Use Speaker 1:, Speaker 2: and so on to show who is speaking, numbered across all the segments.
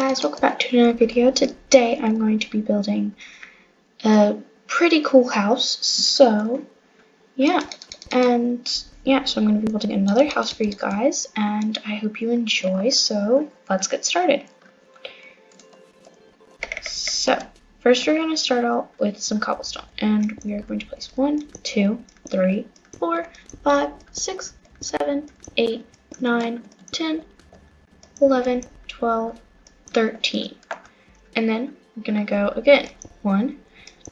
Speaker 1: guys, welcome back to another video. Today I'm going to be building a pretty cool house. So I'm going to be building another house for you guys, and I hope you enjoy. So let's get started. So first we're going to start out with some cobblestone, and we are going to place 1, 2, 3, 4, 5, 6, 7, 8, 9, 10, 11, 12, 13. And then we're gonna go again. 1,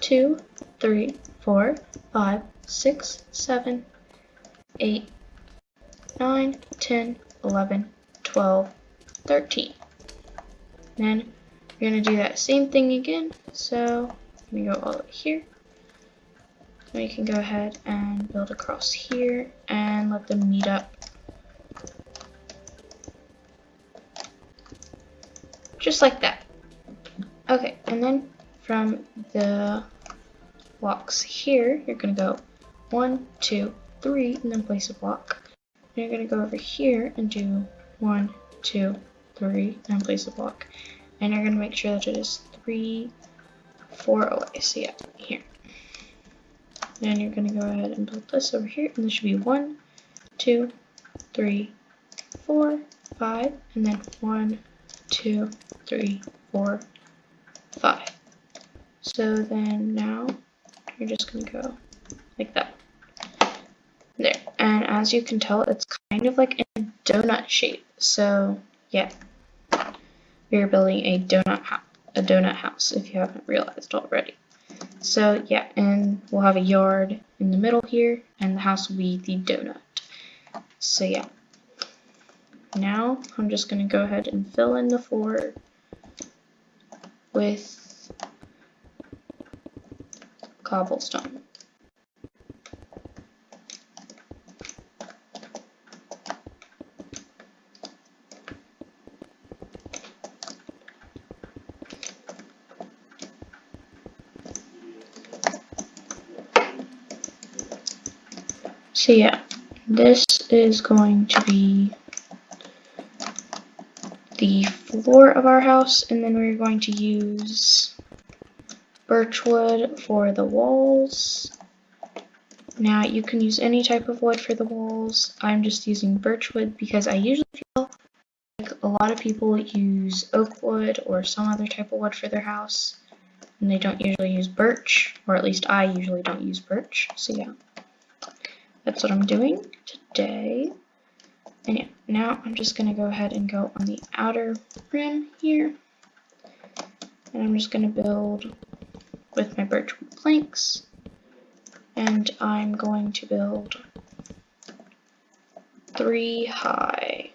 Speaker 1: 2, 3, 4, 5, 6, 7, 8, 9, 10, 11, 12, 13. Then we're gonna do that same thing again. So we go all the way here. We can go ahead and build across here and let them meet up. Just like that. Okay, and then from the blocks here, you're going to go 1, 2, 3, and then place a block. And you're going to go over here and do 1, 2, 3, and then place a block. And you're going to make sure that it is 3, 4 away. So yeah, here. Then you're going to go ahead and build this over here, and this should be 1, 2, 3, 4, 5, and then 1, 2, 3, 4, 5. So then now you're just going to go like that. There. And as you can tell, it's kind of like in a donut shape. So yeah, we are building a donut house if you haven't realized already. So yeah, and we'll have a yard in the middle here, and the house will be the donut. So yeah. Now I'm just going to go ahead and fill in the floor with cobblestone. So yeah, this is going to be the floor of our house, and then we're going to use birchwood for the walls. Now you can use any type of wood for the walls. I'm just using birchwood because I usually feel like a lot of people use oak wood or some other type of wood for their house, and they don't usually use birch, or at least I usually don't use birch. So yeah, that's what I'm doing today. And yeah, now I'm just going to go ahead and go on the outer rim here, and I'm just going to build with my birch planks, and I'm going to build 3 high.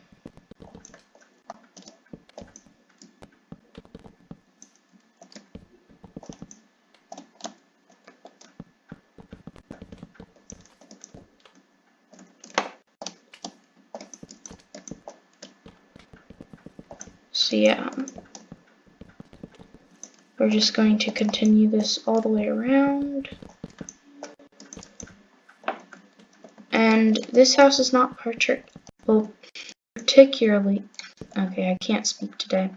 Speaker 1: So yeah, we're just going to continue this all the way around. And this house is not particularly, okay, I can't speak today.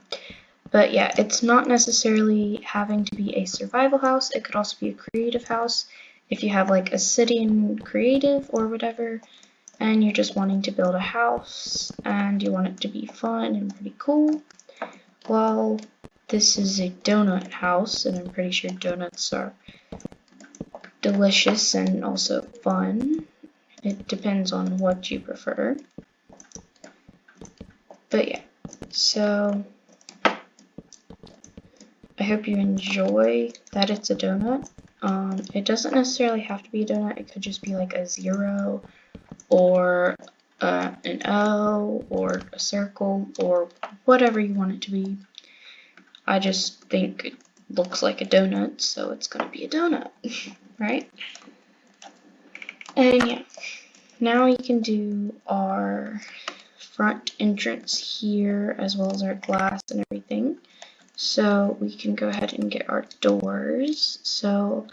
Speaker 1: But yeah, it's not necessarily having to be a survival house. It could also be a creative house. If you have like a city in creative or whatever, and you're just wanting to build a house and you want it to be fun and pretty cool. Well, this is a donut house, and I'm pretty sure donuts are delicious and also fun. It depends on what you prefer. But yeah, so I hope you enjoy that it's a donut. It doesn't necessarily have to be a donut. It could just be like a 0 or an O or a circle or whatever you want it to be. I just think it looks like a donut, so it's going to be a donut, right? And yeah, now we can do our front entrance here as well as our glass and everything. So we can go ahead and get our doors. So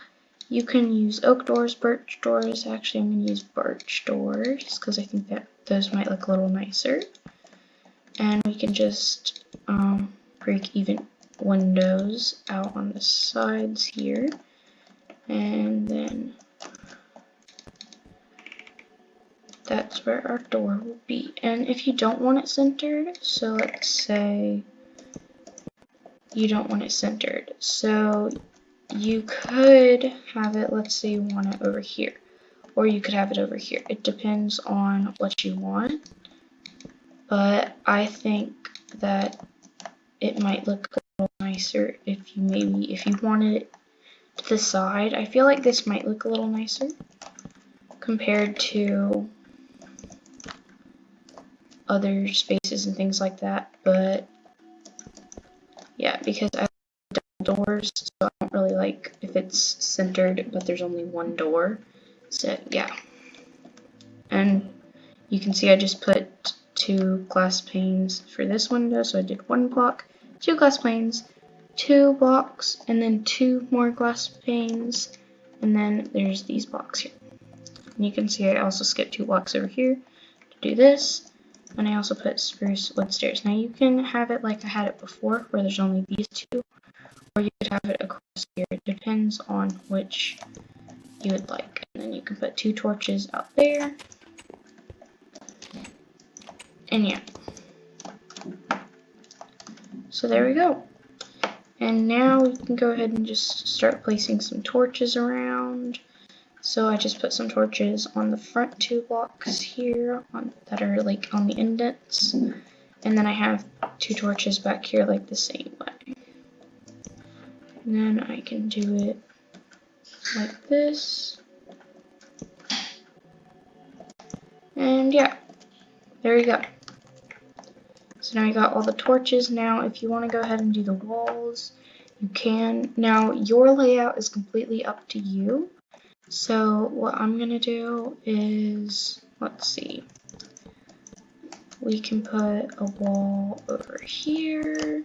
Speaker 1: you can use oak doors, birch doors. Actually, I'm going to use birch doors because I think that those might look a little nicer. And we can just break even windows out on the sides here, and then that's where our door will be. And if you don't want it centered, so let's say you don't want it centered, so you could have it, let's say you want it over here, or you could have it over here. It depends on what you want, but I think that it might look a little nicer if you wanted it to the side. I feel like this might look a little nicer compared to other spaces and things like that, but yeah, because I have double doors, so I don't really like if it's centered but there's only one door. So yeah, and you can see I just put 2 glass panes for this window, so I did 1 block, 2 glass panes, 2 blocks, and then 2 more glass panes, and then there's these blocks here. And you can see I also skipped 2 blocks over here to do this, and I also put spruce wood stairs. Now you can have it like I had it before, where there's only these 2, or you could have it across here. It depends on which you would like. And then you can put 2 torches out there. And yeah. So there we go. And now we can go ahead and just start placing some torches around. So I just put some torches on the front 2 blocks here that are like on the indents. And then I have 2 torches back here like the same way. And then I can do it like this. And yeah, there you go. So now you got all the torches. Now if you want to go ahead and do the walls, you can. Now your layout is completely up to you. So what I'm going to do is, let's see, we can put a wall over here,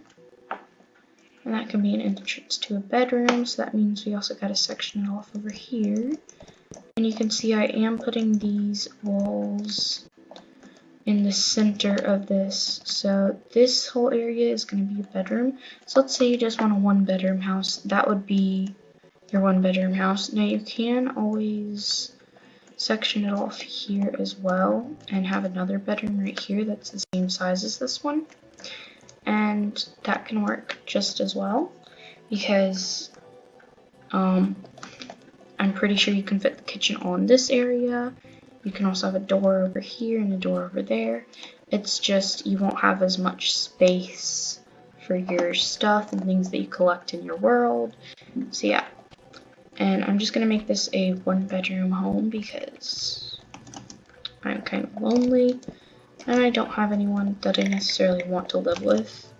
Speaker 1: and that can be an entrance to a bedroom, so that means we also got to section it off over here. And you can see I am putting these walls in the center of this, so this whole area is going to be a bedroom. So let's say you just want a 1-bedroom house, that would be your 1-bedroom house. Now you can always section it off here as well and have another bedroom right here that's the same size as this one, and that can work just as well, because I'm pretty sure you can fit the kitchen on this area. You can also have a door over here and a door over there. It's just you won't have as much space for your stuff and things that you collect in your world. So yeah. And I'm just going to make this a 1-bedroom home because I'm kind of lonely and I don't have anyone that I necessarily want to live with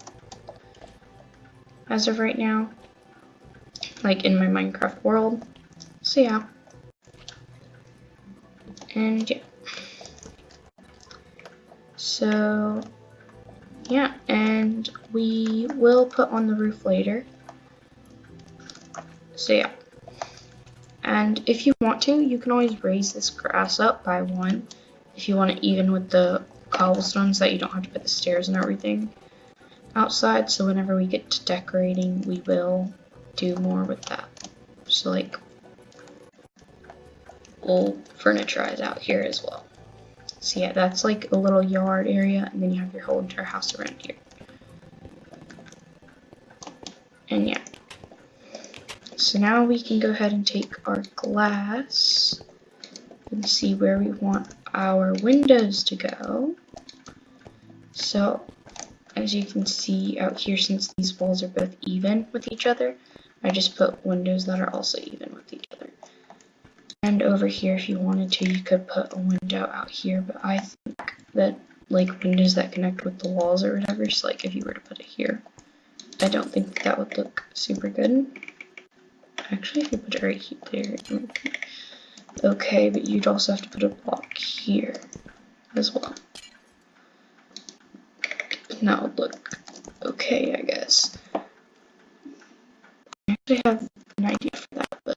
Speaker 1: as of right now, like in my Minecraft world. So yeah. And yeah. So yeah, and we will put on the roof later. So yeah. And if you want to, you can always raise this grass up by 1 if you want it even with the cobblestones, that you don't have to put the stairs and everything outside. So whenever we get to decorating, we will do more with that. So like, we'll furniturize out here as well. So yeah, that's like a little yard area, and then you have your whole entire house around here. And yeah. So now we can go ahead and take our glass and see where we want our windows to go. So as you can see out here, since these walls are both even with each other, I just put windows that are also even with each other. And over here, if you wanted to, you could put a window out here, but I think that like windows that connect with the walls or whatever, so like if you were to put it here, I don't think that would look super good. Actually, if you put it right here, okay, but you'd also have to put a block here as well. And that would look okay, I guess. I actually have an idea for that, but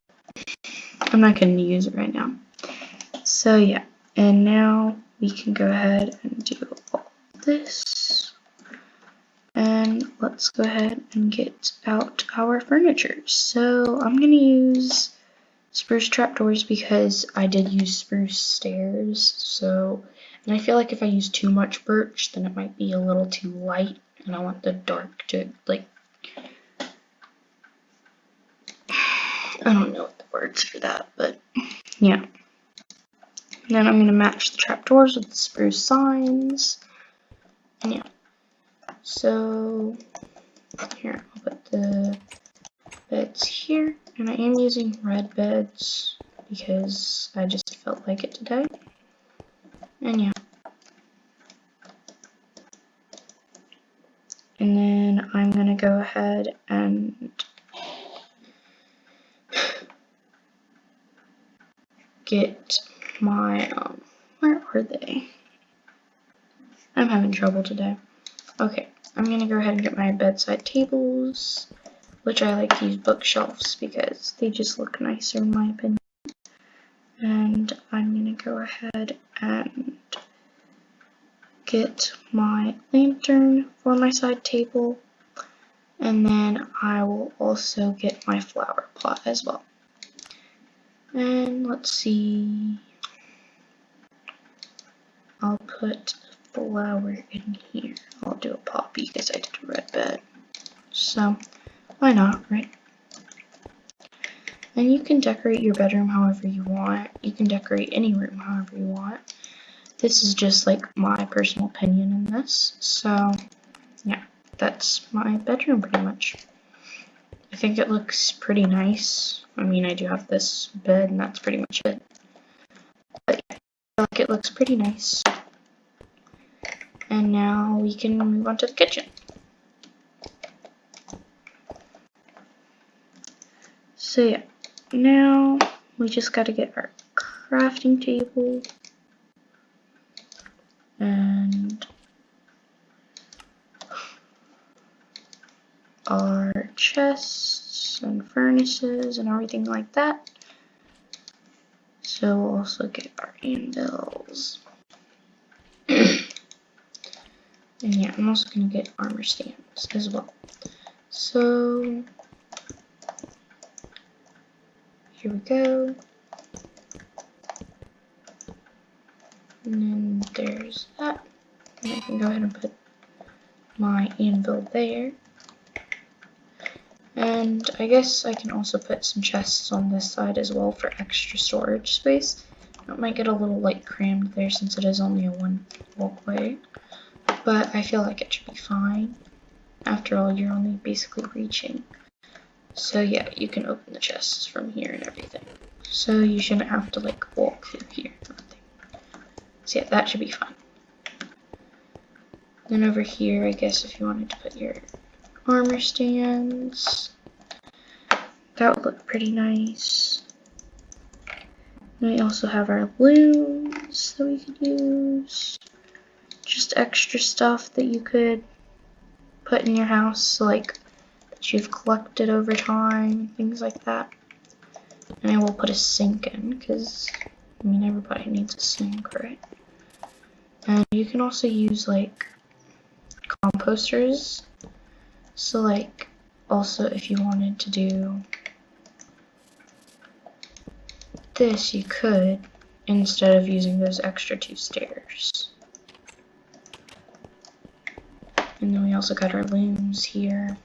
Speaker 1: I'm not going to use it right now. So yeah, and now we can go ahead and do all this. And let's go ahead and get out our furniture. So I'm gonna use spruce trapdoors because I did use spruce stairs. So, and I feel like if I use too much birch, then it might be a little too light, and I want the dark to like, I don't know what the words for that, but yeah. And then I'm gonna match the trapdoors with the spruce signs, and yeah. So here, I'll put the beds here, and I am using red beds because I just felt like it today. And yeah. And then I'm gonna go ahead and get my, where are they? I'm having trouble today. Okay, I'm gonna go ahead and get my bedside tables, which I like to use bookshelves because they just look nicer in my opinion. And I'm gonna go ahead and get my lantern for my side table, and then I will also get my flower pot as well. And let's see, I'll put a flower in here. I'll do a poppy because I did a red bed. So, why not, right? And you can decorate your bedroom however you want. You can decorate any room however you want. This is just like my personal opinion in this. So, yeah, that's my bedroom pretty much. I think it looks pretty nice. I mean, I do have this bed and that's pretty much it. But yeah, I feel like it looks pretty nice. And now we can move on to the kitchen. So yeah, now we just gotta get our crafting table and our chests and furnaces and everything like that. So we'll also get our anvils. And yeah, I'm also gonna get armor stands as well. So here we go. And then there's that. And I can go ahead and put my anvil there. And I guess I can also put some chests on this side as well for extra storage space. It might get a little like crammed there since it is only a one walkway, but I feel like it should be fine. After all, you're only basically reaching. So yeah, you can open the chests from here and everything. So you shouldn't have to like walk through here or anything. So yeah, that should be fine. Then over here, I guess if you wanted to put your armor stands, that would look pretty nice. And we also have our looms that we could use. Just extra stuff that you could put in your house, so like that you've collected over time, things like that. And I will put a sink in because I mean everybody needs a sink, right? And you can also use like composters. So like also if you wanted to do this, you could instead of using those extra 2 stairs. And then we also got our looms here.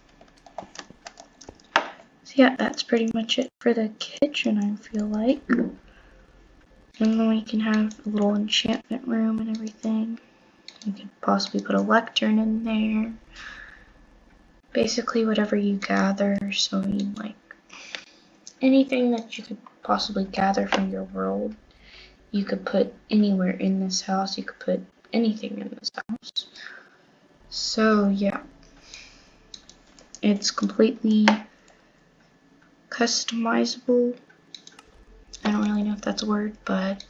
Speaker 1: So yeah, that's pretty much it for the kitchen, I feel like. And then we can have a little enchantment room and everything. You could possibly put a lectern in there. Basically whatever you gather, so I mean like anything that you could possibly gather from your world, you could put anywhere in this house. You could put anything in this house. So yeah, it's completely customizable. I don't really know if that's a word, but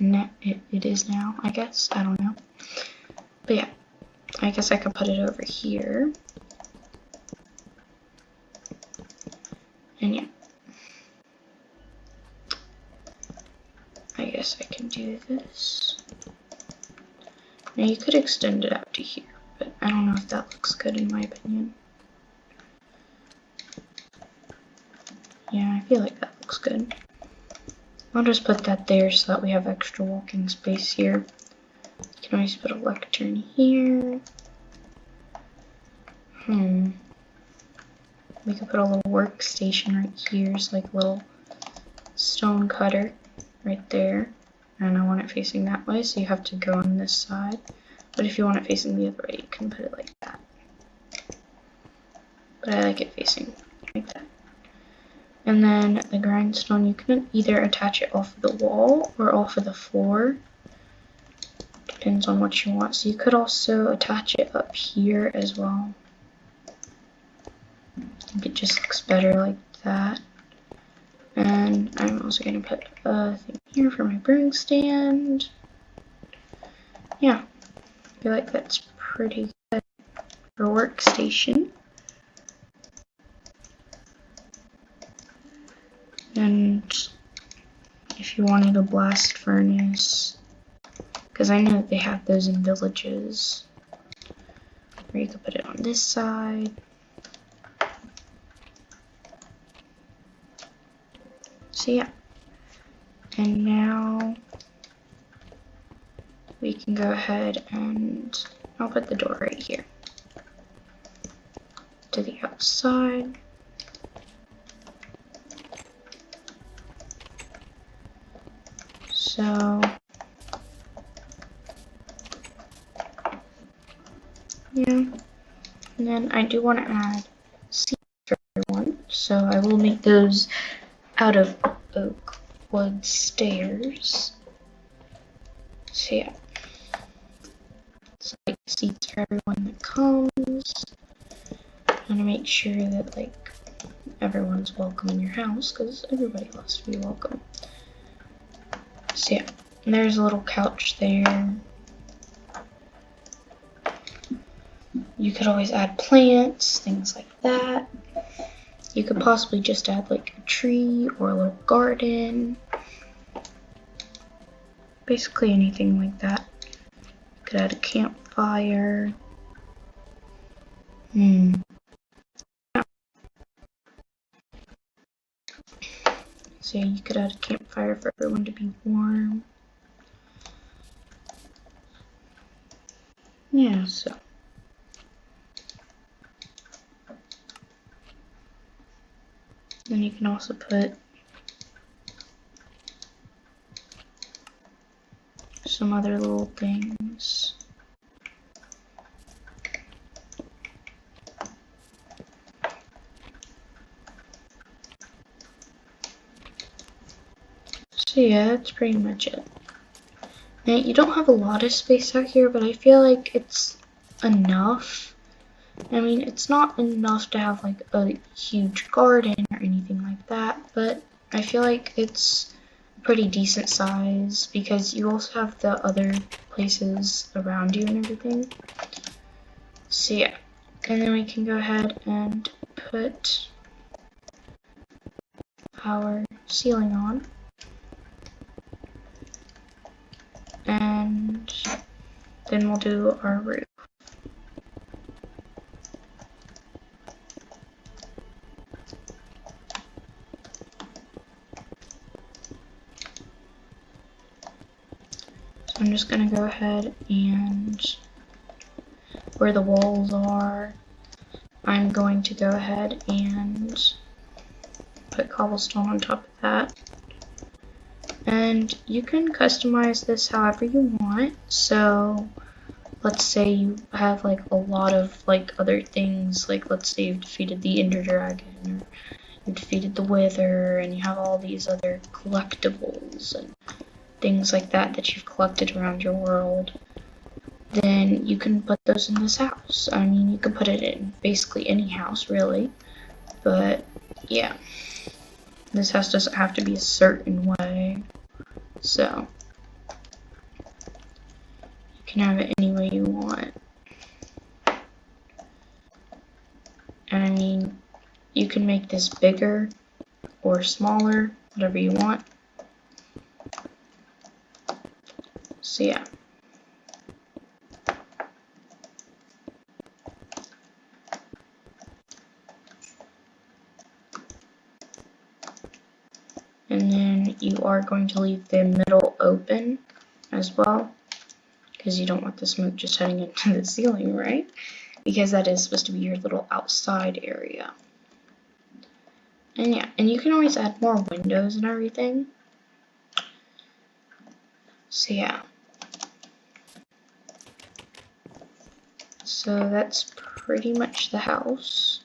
Speaker 1: it is now, I guess. I don't know. But yeah, I guess I could put it over here. And yeah, I guess I can do this. Now you could extend it out to here, but I don't know if that looks good in my opinion. Yeah, I feel like that looks good. I'll just put that there so that we have extra walking space here. You can always put a lectern here. We could put a little workstation right here, so like a little stone cutter right there. And I want it facing that way, so you have to go on this side. But if you want it facing the other way, you can put it like that. But I like it facing like that. And then the grindstone, you can either attach it off of the wall or off of the floor. Depends on what you want. So you could also attach it up here as well. I think it just looks better like that. And I'm also going to put a thing here for my brewing stand. Yeah, I feel like that's pretty good for workstation. And if you wanted a blast furnace, because I know that they have those in villages, or you could put it on this side. So yeah, and now we can go ahead and I'll put the door right here to the outside. So yeah, and then I do want to add seats for everyone, so I will make those out of oak wood stairs. So yeah, so like seats for everyone that comes. I want to make sure that like everyone's welcome in your house, because everybody loves to be welcome. So yeah, and there's a little couch there. You could always add plants, things like that. You could possibly just add like a tree or a little garden. Basically anything like that. You could add a campfire. So you could add a campfire for everyone to be warm. Yeah, so. Then you can also put some other little things. So yeah, that's pretty much it. Now, you don't have a lot of space out here, but I feel like it's enough. I mean, it's not enough to have like a huge garden or anything like that, but I feel like it's pretty decent size because you also have the other places around you and everything. So yeah, and then we can go ahead and put our ceiling on. And then we'll do our roof. So I'm just going to go ahead and where the walls are, I'm going to go ahead and put cobblestone on top of that. And you can customize this however you want. So let's say you have like a lot of like other things, like let's say you've defeated the Ender Dragon, or you defeated the Wither, and you have all these other collectibles and things like that that you've collected around your world. Then you can put those in this house. I mean, you can put it in basically any house, really. But yeah, this house doesn't have to be a certain way. So you can have it any way you want. And I mean, you can make this bigger or smaller, whatever you want. So yeah. are going to leave the middle open as well, because you don't want the smoke just heading into the ceiling, right? Because that is supposed to be your little outside area. And yeah, and you can always add more windows and everything. So yeah. So that's pretty much the house.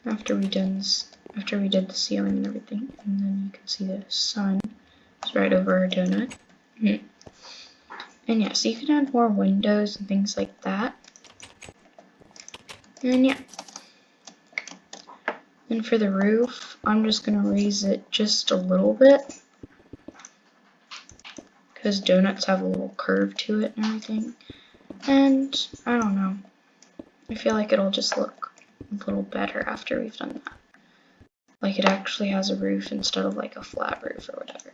Speaker 1: After we did the ceiling and everything, and then you can see the sun is right over our donut. And yeah, so you can add more windows and things like that. And yeah. And for the roof, I'm just gonna raise it just a little bit, because donuts have a little curve to it and everything. And I don't know, I feel like it'll just look a little better after we've done that. Like it actually has a roof instead of like a flat roof or whatever.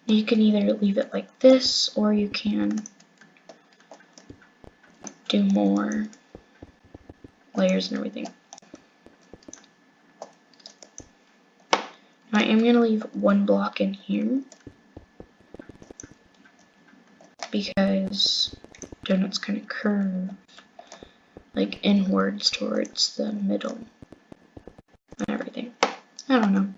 Speaker 1: You can either leave it like this, or you can do more layers and everything. I am going to leave one block in here, because donuts kind of curve like inwards towards the middle and everything. I don't know.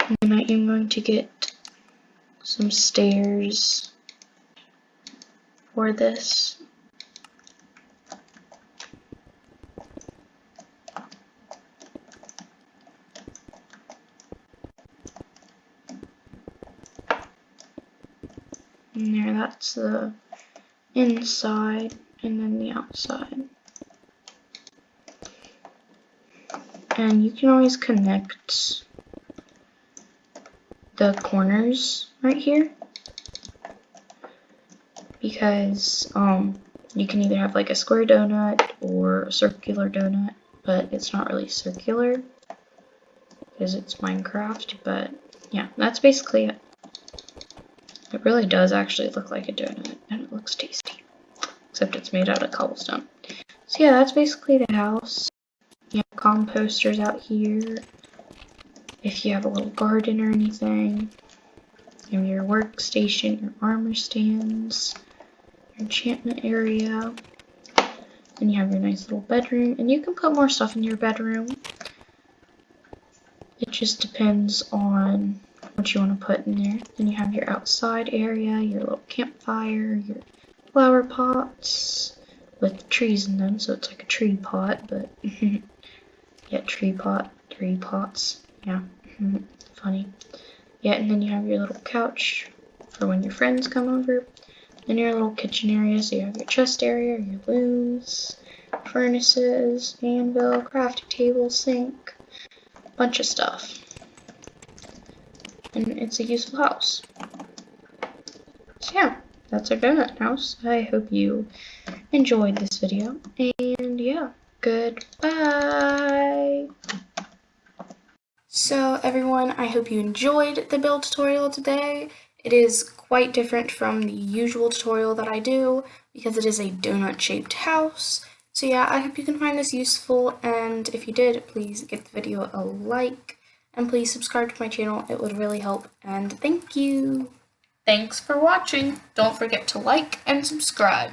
Speaker 1: And then I am going to get some stairs for this. And there, that's the inside, and then the outside. And you can always connect the corners right here, because you can either have like a square donut or a circular donut, but it's not really circular because it's Minecraft. But yeah, that's basically it. It really does actually look like a donut, and it looks tasty, except it's made out of cobblestone. So yeah, that's basically the house. You have composters out here if you have a little garden or anything. You have your workstation, your armor stands, your enchantment area. Then you have your nice little bedroom, and you can put more stuff in your bedroom. It just depends on what you want to put in there. Then you have your outside area, your little campfire, your flower pots with trees in them, so it's like a tree pot, but yeah, tree pot, 3 pots, yeah, funny. Yeah, and then you have your little couch for when your friends come over. Then your little kitchen area, so you have your chest area, your looms, furnaces, anvil, crafting table, sink, bunch of stuff. And it's a useful house. So yeah, that's our donut house. I hope you enjoyed this video, and yeah, goodbye! So everyone, I hope you enjoyed the build tutorial today. It is quite different from the usual tutorial that I do, because it is a donut-shaped house. So yeah, I hope you can find this useful, and if you did, please give the video a like. And please subscribe to my channel, it would really help, and thank you! Thanks for watching! Don't forget to like and subscribe.